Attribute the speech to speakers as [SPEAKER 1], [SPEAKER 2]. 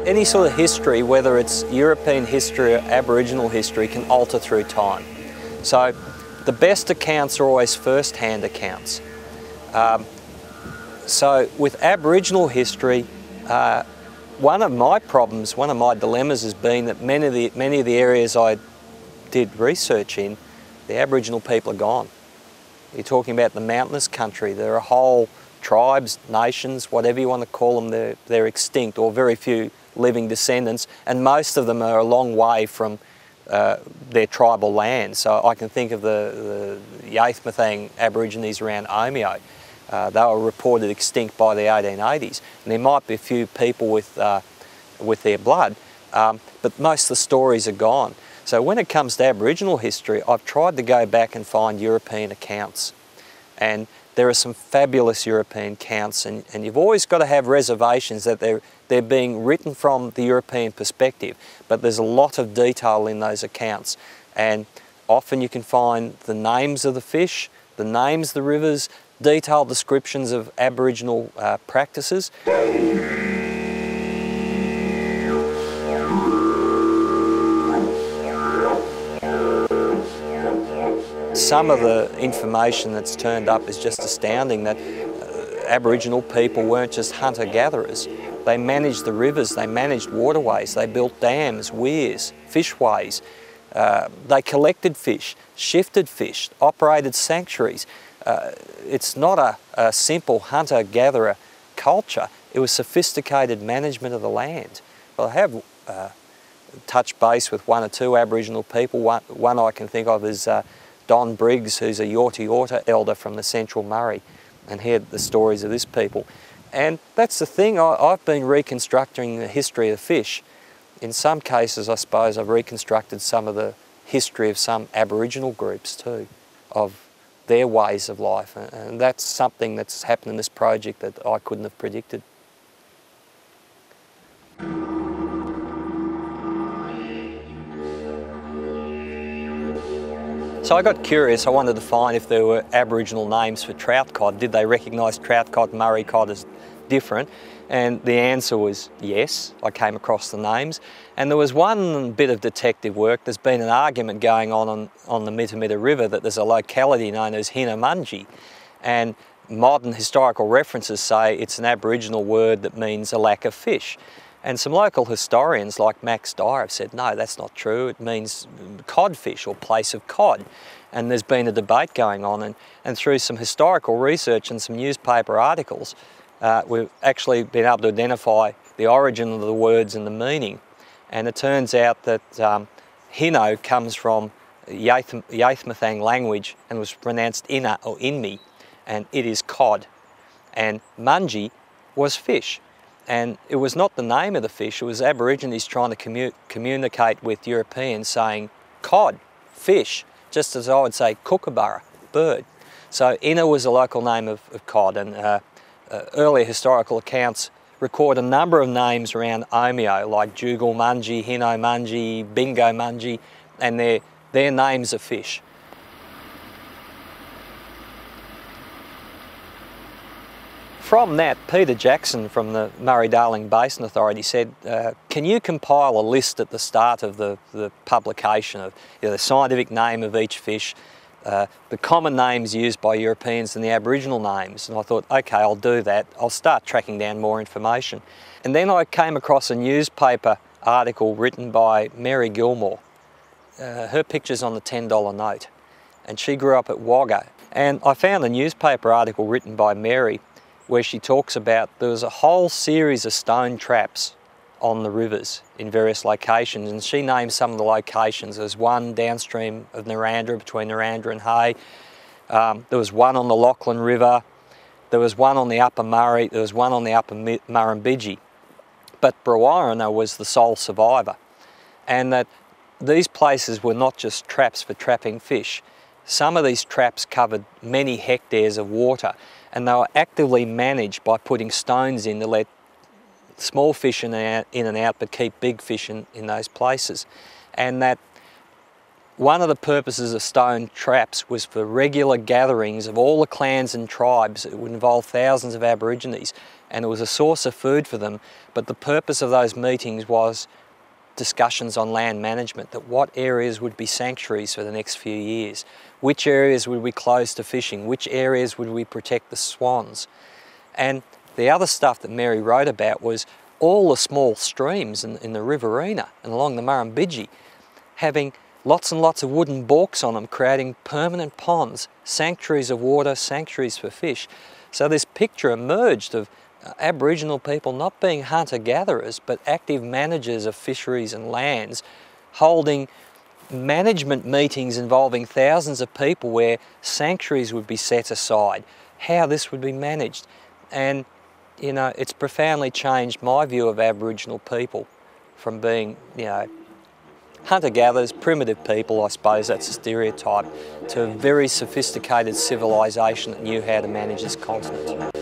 [SPEAKER 1] Any sort of history, whether it's European history or Aboriginal history, can alter through time. So the best accounts are always first-hand accounts. So with Aboriginal history, one of my problems, one of my dilemmas has been that many of the areas I did research in, the Aboriginal people are gone. You're talking about the mountainous country. There are whole tribes, nations, whatever you want to call them, they're extinct, or very few living descendants, and most of them are a long way from their tribal land. So I can think of the Yathmathang Aborigines around Omeo. They were reported extinct by the 1880s. And there might be a few people with their blood, but most of the stories are gone. So when it comes to Aboriginal history, I've tried to go back and find European accounts. And there are some fabulous European accounts, and you've always got to have reservations that they're being written from the European perspective, but there's a lot of detail in those accounts. And often you can find the names of the fish, the names of the rivers, detailed descriptions of Aboriginal practices. Some of the information that's turned up is just astounding, that Aboriginal people weren't just hunter-gatherers. They managed the rivers, they managed waterways, they built dams, weirs, fishways. They collected fish, shifted fish, operated sanctuaries. It's not a simple hunter-gatherer culture. It was sophisticated management of the land. Well, I have touched base with one or two Aboriginal people. One I can think of is Don Briggs, who's a Yorta Yorta elder from the Central Murray, and heard the stories of this people. And that's the thing, I've been reconstructing the history of fish. In some cases, I suppose, I've reconstructed some of the history of some Aboriginal groups too, of their ways of life. And that's something that's happened in this project that I couldn't have predicted. So I got curious. I wanted to find if there were Aboriginal names for trout cod. Did they recognise trout cod, Murray cod as different? And the answer was yes. I came across the names. And there was one bit of detective work. There's been an argument going on the Mitta River that there's a locality known as Hinamungi. And modern historical references say it's an Aboriginal word that means a lack of fish. And some local historians like Max Dyer have said, no, that's not true. It means codfish or place of cod. And there's been a debate going on, and through some historical research and some newspaper articles, we've actually been able to identify the origin of the words and the meaning. And it turns out that Hino comes from Yathmathang language and was pronounced Ina or Inmi, and it is cod. And Mungi was fish. And it was not the name of the fish, it was Aborigines trying to communicate with Europeans saying cod, fish, just as I would say kookaburra, bird. So Ina was a local name of cod, and earlier historical accounts record a number of names around Omeo, like Jugal Mungi, Hino Mungi, Bingo Mungi, and they're names of fish. From that, Peter Jackson from the Murray-Darling Basin Authority said, can you compile a list at the start of the publication of the scientific name of each fish, the common names used by Europeans and the Aboriginal names? And I thought, okay, I'll do that. I'll start tracking down more information. And then I came across a newspaper article written by Mary Gilmore. Her picture's on the $10 note, and she grew up at Wagga. And I found a newspaper article written by Mary where she talks about there was a whole series of stone traps on the rivers in various locations, and she named some of the locations. There's one downstream of Narrandera, between Narrandera and Hay. There was one on the Lachlan River. There was one on the Upper Murray. There was one on the Upper Murrumbidgee. But Brewarrina was the sole survivor. And that these places were not just traps for trapping fish. Some of these traps covered many hectares of water, and they were actively managed by putting stones in to let small fish in and out, but keep big fish in those places. And that one of the purposes of stone traps was for regular gatherings of all the clans and tribes. It would involve thousands of Aborigines and it was a source of food for them. But the purpose of those meetings was discussions on land management, that what areas would be sanctuaries for the next few years, which areas would we close to fishing, which areas would we protect the swans. And the other stuff that Mary wrote about was all the small streams in the Riverina and along the Murrumbidgee having lots and lots of wooden balks on them, creating permanent ponds, sanctuaries of water, sanctuaries for fish. So this picture emerged of Aboriginal people not being hunter-gatherers but active managers of fisheries and lands, holding management meetings involving thousands of people where sanctuaries would be set aside, how this would be managed. And you know, it's profoundly changed my view of Aboriginal people from being, you know, hunter-gatherers, primitive people, I suppose that's a stereotype, to a very sophisticated civilisation that knew how to manage this continent.